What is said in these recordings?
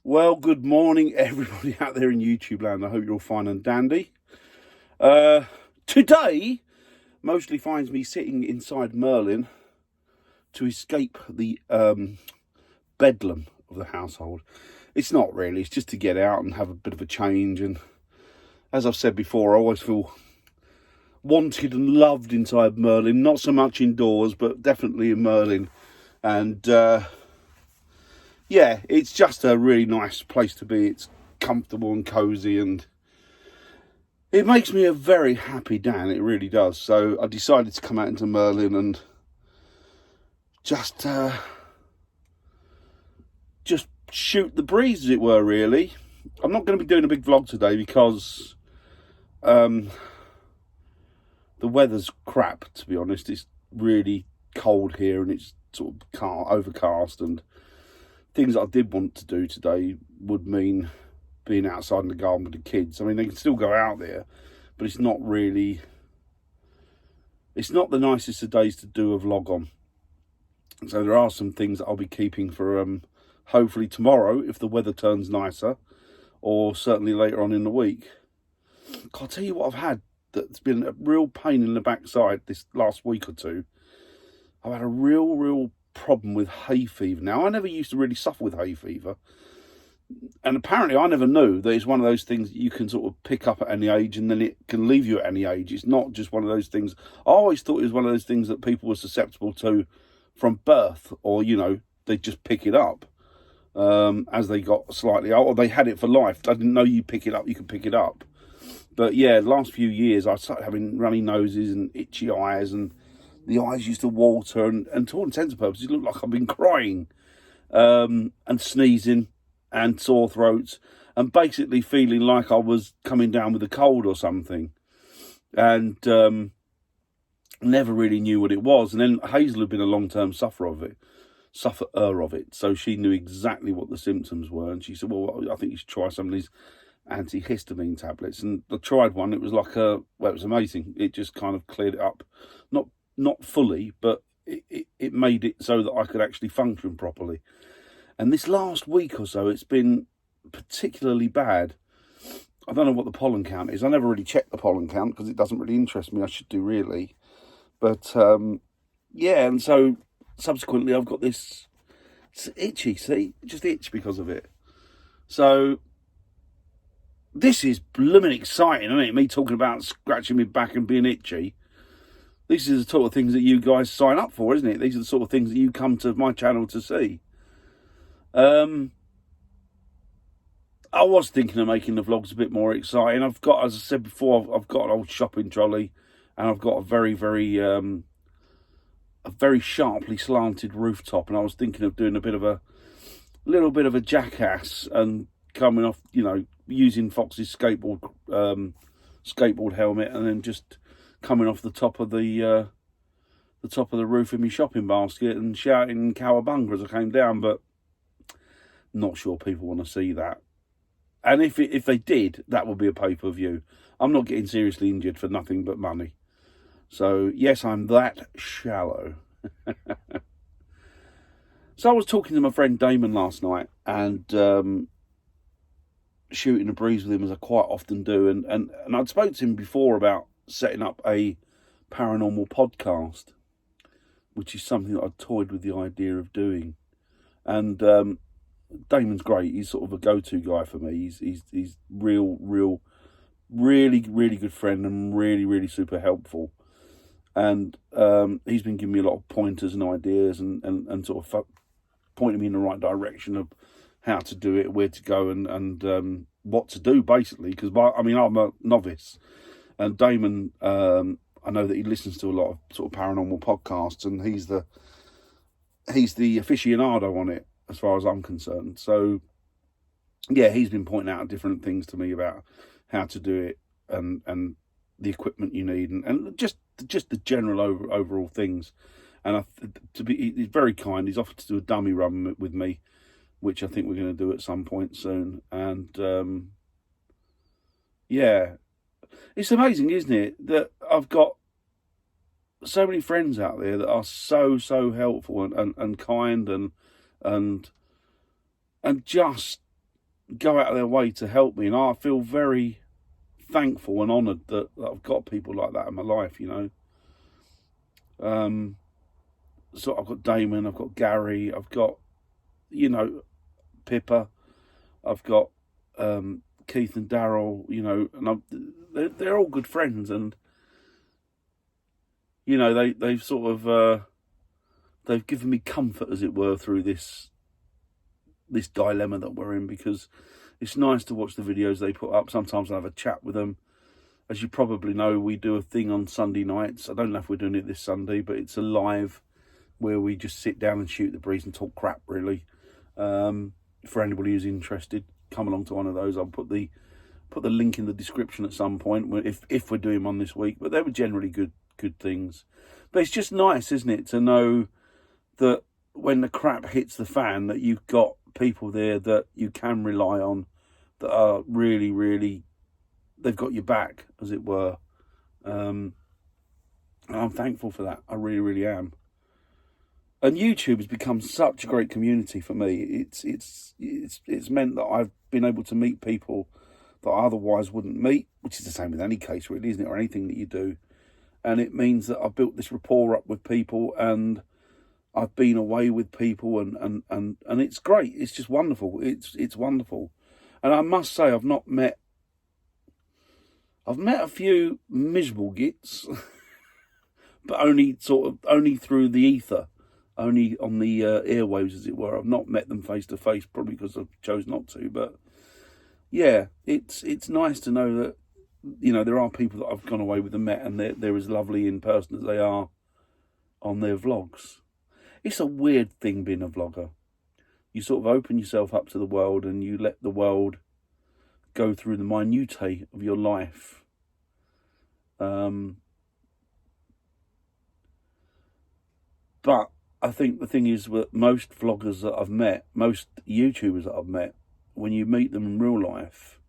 Well, good morning, everybody out there in YouTube land. I hope you're all fine and dandy. Today mostly finds me sitting inside Merlin to escape the bedlam of the household. It's not really, it's just to get out and have a bit of a change. And as I've said before, I always feel wanted and loved inside Merlin. Not so much indoors, but definitely in Merlin. And yeah, it's just a really nice place to be. It's comfortable and cosy, and it makes me a very happy Dan. It really does. So I decided to come out into Merlin and just shoot the breeze, as it were. Really, I'm not going to be doing a big vlog today because the weather's crap. To be honest, it's really cold here, and it's sort of overcast, and things that I did want to do today would mean being outside in the garden with the kids. I mean, they can still go out there, but it's not the nicest of days to do a vlog on. So there are some things that I'll be keeping for hopefully tomorrow, if the weather turns nicer, or certainly later on in the week. I'll tell you what I've had that's been a real pain in the backside this last week or two. I've had a real problem with hay fever. Now, I never used to really suffer with hay fever, and apparently I never knew that it's one of those things that you can sort of pick up at any age, and then it can leave you at any age. It's not just one of those things. I always thought it was one of those things that people were susceptible to from birth, or they just pick it up as they got slightly old, or they had it for life. I didn't know you could pick it up. But yeah, the last few years I started having runny noses and itchy eyes, and the eyes used to water, and to all intents and purposes, it looked like I've been crying, and sneezing, and sore throats, and basically feeling like I was coming down with a cold or something. And never really knew what it was. And then Hazel had been a long-term sufferer of it. So she knew exactly what the symptoms were. And she said, well, I think you should try some of these antihistamine tablets. And I tried one. It was it was amazing. It just kind of cleared it up. Not fully, but it made it so that I could actually function properly. And this last week or so, it's been particularly bad. I don't know what the pollen count is. I never really check the pollen count because it doesn't really interest me. I should do, really. But yeah, and so subsequently I've got this, it's itchy, see? Just itch because of it. So this is blooming exciting, isn't it? Me talking about scratching my back and being itchy. These are the sort of things that you guys sign up for, isn't it? These are the sort of things that you come to my channel to see. I was thinking of making the vlogs a bit more exciting. I've got, as I said before, I've got an old shopping trolley, and I've got a very sharply slanted rooftop, and I was thinking of doing a little bit of a jackass and coming off, using Fox's skateboard helmet, and then just coming off the top of the roof in my shopping basket and shouting cowabunga as I came down. But not sure people want to see that. And if they did, that would be a pay-per-view. I'm not getting seriously injured for nothing but money. So yes, I'm that shallow. So I was talking to my friend Damon last night, and shooting a breeze with him, as I quite often do. And I'd spoken to him before about setting up a paranormal podcast, which is something that I'd toyed with the idea of doing. And Damon's great. He's sort of a go-to guy for me. He's really good friend, and really super helpful. And he's been giving me a lot of pointers and ideas, and sort of pointing me in the right direction of how to do it, where to go, and what to do, basically. Because I'm a novice, and Damon, I know that he listens to a lot of sort of paranormal podcasts, and he's the aficionado on it, as far as I'm concerned. So yeah, he's been pointing out different things to me about how to do it, and the equipment you need, and just the general overall things. And he's very kind. He's offered to do a dummy run with me, which I think we're going to do at some point soon. And yeah, it's amazing, isn't it, that I've got so many friends out there that are so helpful and kind, and just go out of their way to help me, and I feel very thankful and honoured that I've got people like that in my life, you know. So I've got Damon, I've got Gary, I've got, you know, Pippa, I've got Keith and Daryl, you know, and they're all good friends, and you know they've sort of they've given me comfort, as it were, through this dilemma that we're in, because it's nice to watch the videos they put up. Sometimes I have a chat with them. As you probably know, we do a thing on Sunday nights. I don't know if we're doing it this Sunday, but it's a live where we just sit down and shoot the breeze and talk crap, really. For anybody who's interested, come along to one of those. I'll put the link in the description at some point if we're doing one this week. But they were generally good things. But it's just nice, isn't it, to know that when the crap hits the fan, that you've got people there that you can rely on, that are really, really, they've got your back, as it were. And I'm thankful for that. I really, really am. And YouTube has become such a great community for me. It's meant that I've been able to meet people that I otherwise wouldn't meet, which is the same with any case, really, isn't it, or anything that you do. And it means that I've built this rapport up with people, and I've been away with people, and it's great. It's just wonderful. It's wonderful. And I must say, I've met a few miserable gits, but only through the ether. Only on the airwaves, as it were. I've not met them face to face, probably because I chose not to. But yeah, it's nice to know that, you know, there are people that I've gone away with and met, and they're as lovely in person as they are on their vlogs. It's a weird thing being a vlogger. You sort of open yourself up to the world, and you let the world go through the minutiae of your life. But I think the thing is that most vloggers that I've met, most YouTubers that I've met, when you meet them in real life,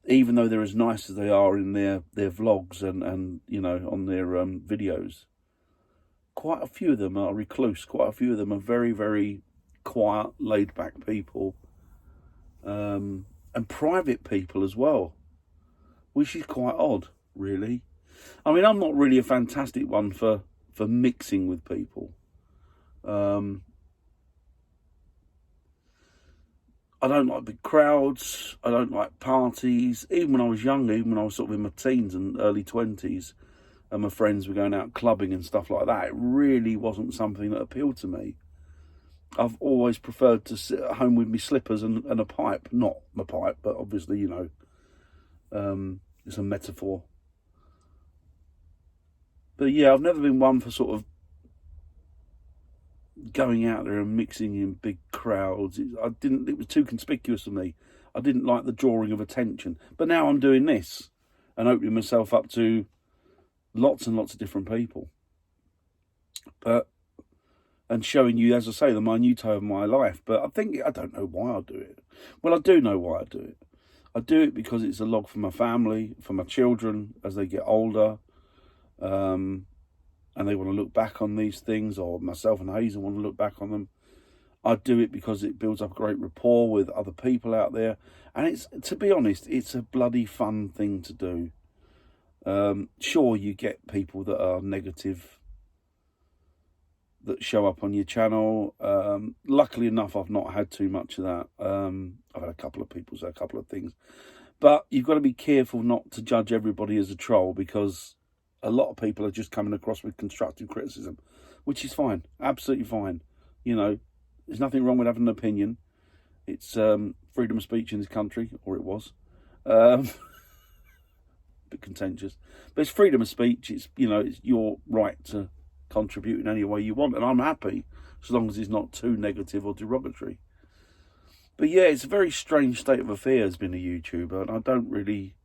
even though they're as nice as they are in their vlogs and you know, on their videos, quite a few of them are recluse. Quite a few of them are very, very quiet, laid-back people, and private people as well, which is quite odd, really. I mean, I'm not really a fantastic one for mixing with people. I don't like big crowds. I don't like parties. Even when I was younger, even when I was sort of in my teens and early 20s, and my friends were going out clubbing and stuff like that, it really wasn't something that appealed to me. I've always preferred to sit at home with my slippers and a pipe. Not my pipe, but obviously, you know, it's a metaphor. But yeah, I've never been one for sort of going out there and mixing in big crowds. It was too conspicuous for me. I didn't like the drawing of attention. But now I'm doing this and opening myself up to lots and lots of different people. And showing you, as I say, the minutiae of my life. But I don't know why I do it. Well, I do know why I do it. I do it because it's a log for my family, for my children as they get older. And they want to look back on these things, or myself and Hazel want to look back on them. I do it because it builds up a great rapport with other people out there. And it's, to be honest, it's a bloody fun thing to do. Sure, you get people that are negative that show up on your channel. Luckily enough, I've not had too much of that. I've had a couple of people say a couple of things. But you've got to be careful not to judge everybody as a troll, because a lot of people are just coming across with constructive criticism, which is fine, absolutely fine. You know, there's nothing wrong with having an opinion. It's freedom of speech in this country, or it was. A bit contentious, but it's freedom of speech. It's, you know, it's your right to contribute in any way you want, and I'm happy as long as it's not too negative or derogatory. But yeah, it's a very strange state of affairs being a YouTuber, and I don't really...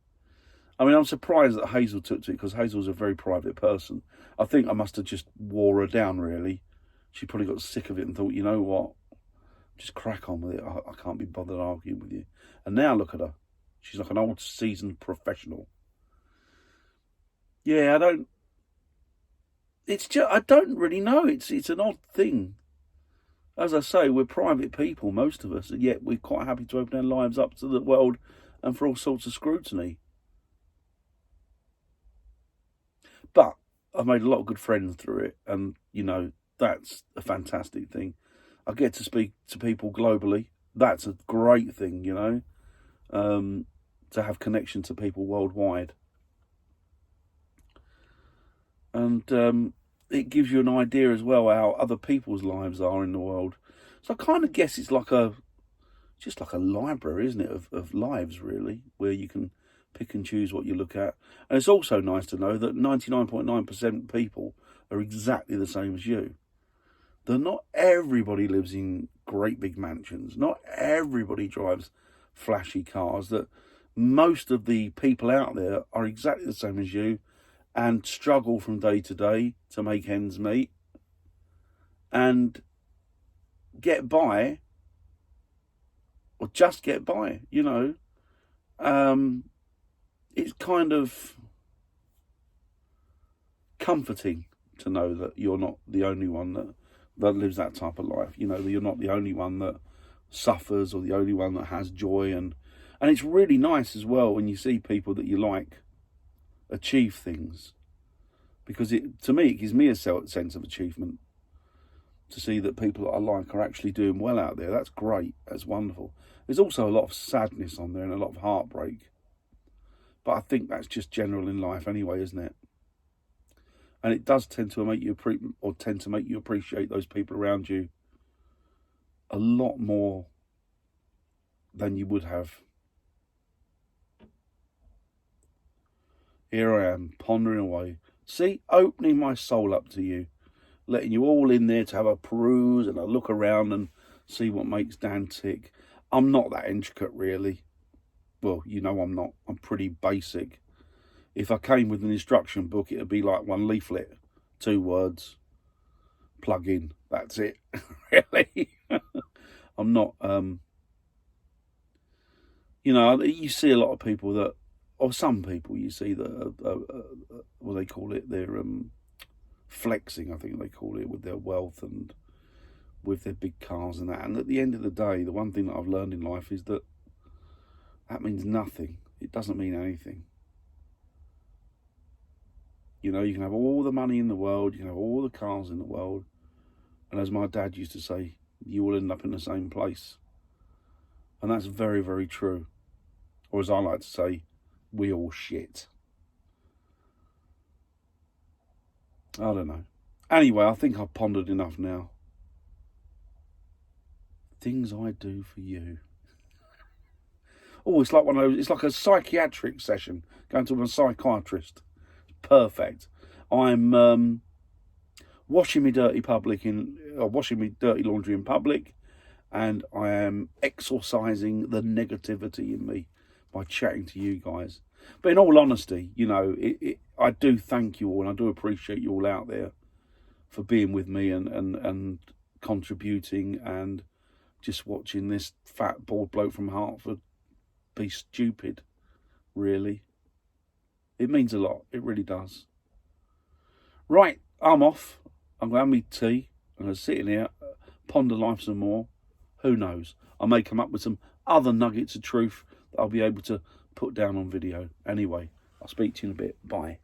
I mean, I'm surprised that Hazel took to it, because Hazel's a very private person. I think I must have just wore her down, really. She probably got sick of it and thought, you know what, just crack on with it. I can't be bothered arguing with you. And now look at her. She's like an old seasoned professional. Yeah, I don't really know. It's an odd thing. As I say, we're private people, most of us, and yet we're quite happy to open our lives up to the world and for all sorts of scrutiny. But I've made a lot of good friends through it, and, you know, that's a fantastic thing. I get to speak to people globally. That's a great thing, you know, to have connection to people worldwide. And it gives you an idea as well how other people's lives are in the world. So I kind of guess it's like just like a library, isn't it, of lives, really, where you can pick and choose what you look at. And it's also nice to know that 99.9% people are exactly the same as you. That not everybody lives in great big mansions. Not everybody drives flashy cars. That most of the people out there are exactly the same as you and struggle from day to day to make ends meet and get by, or just get by, you know. It's kind of comforting to know that you're not the only one that lives that type of life. You know, that you're not the only one that suffers or the only one that has joy. And it's really nice as well when you see people that you like achieve things, because to me it gives me a sense of achievement to see that people that I like are actually doing well out there. That's great. That's wonderful. There's also a lot of sadness on there and a lot of heartbreak, but I think that's just general in life anyway, isn't it? And it does tend to make you appreciate those people around you a lot more than you would have. Here I am, pondering away. See, opening my soul up to you, letting you all in there to have a peruse and a look around and see what makes Dan tick. I'm not that intricate, really. Well, you know I'm not. I'm pretty basic. If I came with an instruction book, it would be like one leaflet, 2 words, plug in. That's it, really. I'm not, you know, you see a lot of people that, or some people you see that, what they call it, they're flexing, I think they call it, with their wealth and with their big cars and that. And at the end of the day, the one thing that I've learned in life is that means nothing. It doesn't mean anything. You know, you can have all the money in the world, you can have all the cars in the world, and as my dad used to say, you will end up in the same place. And that's very, very true. Or as I like to say, we all shit. I don't know. Anyway, I think I've pondered enough now. Things I do for you. Oh, it's like one of those, it's like a psychiatric session, going to a psychiatrist. Perfect. I'm washing me dirty laundry in public, and I am exorcising the negativity in me by chatting to you guys. But in all honesty, you know, I do thank you all, and I do appreciate you all out there for being with me and contributing, and just watching this fat bald bloke from Hertford be stupid, really. It means a lot. It really does. Right, I'm off. I'm going to have me tea. I'm going to sit in here, ponder life some more. Who knows? I may come up with some other nuggets of truth that I'll be able to put down on video. Anyway, I'll speak to you in a bit. Bye.